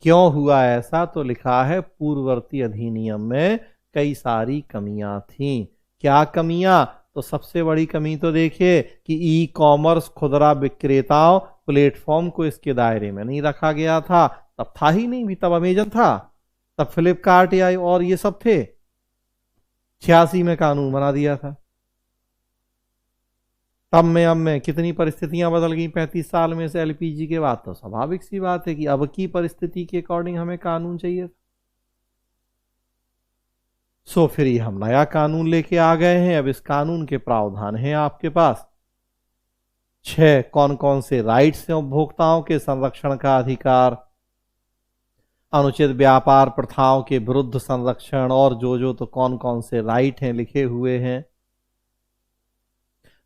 क्यों हुआ ऐसा? तो लिखा है पूर्ववर्ती अधिनियम में कई सारी कमियां थीं। क्या कमियां? तो सबसे बड़ी कमी तो देखिए कि ई कॉमर्स, खुदरा विक्रेताओं, प्लेटफॉर्म को इसके दायरे में नहीं रखा गया था। तब था ही नहीं, भी तब अमेजन था, तब फ्लिपकार्ट या और ये सब थे। 86 में कानून बना दिया था। तब में अब में कितनी परिस्थितियां बदल गई 35 साल में से एलपीजी के बाद। तो स्वाभाविक सी बात है कि अब की परिस्थिति के अकॉर्डिंग हमें कानून चाहिए। सो फिर ये हम नया कानून लेके आ गए हैं। अब इस कानून के प्रावधान हैं आपके पास 6 कौन कौन से राइट्स हैं उपभोक्ताओं के संरक्षण का अधिकार। अनुचित व्यापार प्रथाओं के विरुद्ध संरक्षण और जो तो कौन कौन से राइट हैं लिखे हुए हैं।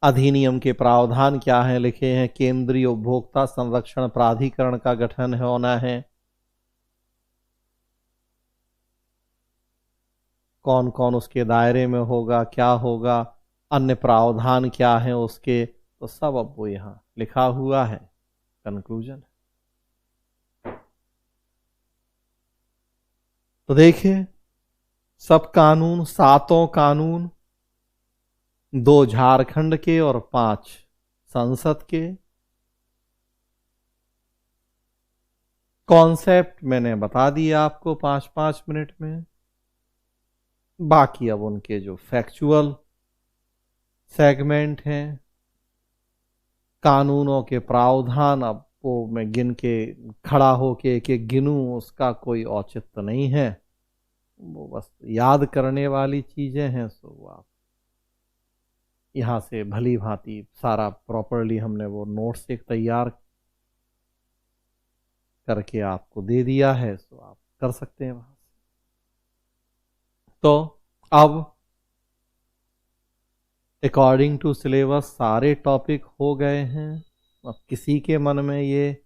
अधिनियम के प्रावधान क्या हैं लिखे हैं। केंद्रीय उपभोक्ता संरक्षण प्राधिकरण का गठन होना है। कौन कौन उसके दायरे में होगा, क्या होगा, अन्य प्रावधान क्या है उसके, तो सब अब वो यहां लिखा हुआ है। कंक्लूजन। तो देखिए, सब कानून, सातों कानून, 2 झारखंड के और 5 संसद के। कॉन्सेप्ट मैंने बता दिया आपको 5-5 मिनट में। बाकी अब उनके जो फैक्चुअल सेगमेंट हैं, कानूनों के प्रावधान, अब वो मैं गिन के खड़ा होके एक एक गिनूं, उसका कोई औचित्य नहीं है। वो बस याद करने वाली चीजें हैं। सो वो आप यहाँ से भली भांति सारा प्रॉपरली हमने वो नोट्स एक तैयार करके आपको दे दिया है, सो आप कर सकते हैं वहां से। तो अब अकॉर्डिंग टू सिलेबस सारे टॉपिक हो गए हैं। अब किसी के मन में ये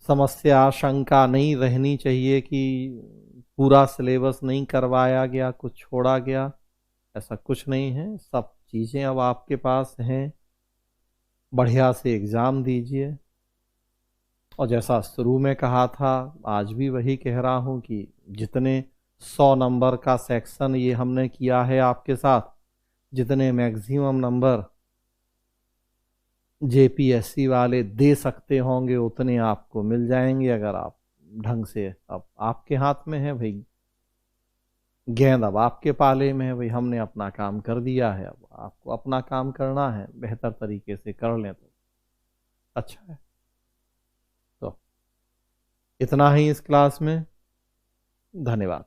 समस्या, शंका नहीं रहनी चाहिए कि पूरा सिलेबस नहीं करवाया गया, कुछ छोड़ा गया। ऐसा कुछ नहीं है, सब चीज़ें अब आपके पास हैं। बढ़िया से एग्ज़ाम दीजिए। और जैसा शुरू में कहा था, आज भी वही कह रहा हूँ कि जितने 100 नंबर का सेक्शन ये हमने किया है आपके साथ, जितने मैक्सिमम नंबर जेपीएससी वाले दे सकते होंगे उतने आपको मिल जाएंगे, अगर आप ढंग से। अब आपके हाथ में है भाई, गेंद अब आपके पाले में है भाई। हमने अपना काम कर दिया है, अब आपको अपना काम करना है, बेहतर तरीके से कर लें तो अच्छा है। तो इतना ही इस क्लास में। धन्यवाद।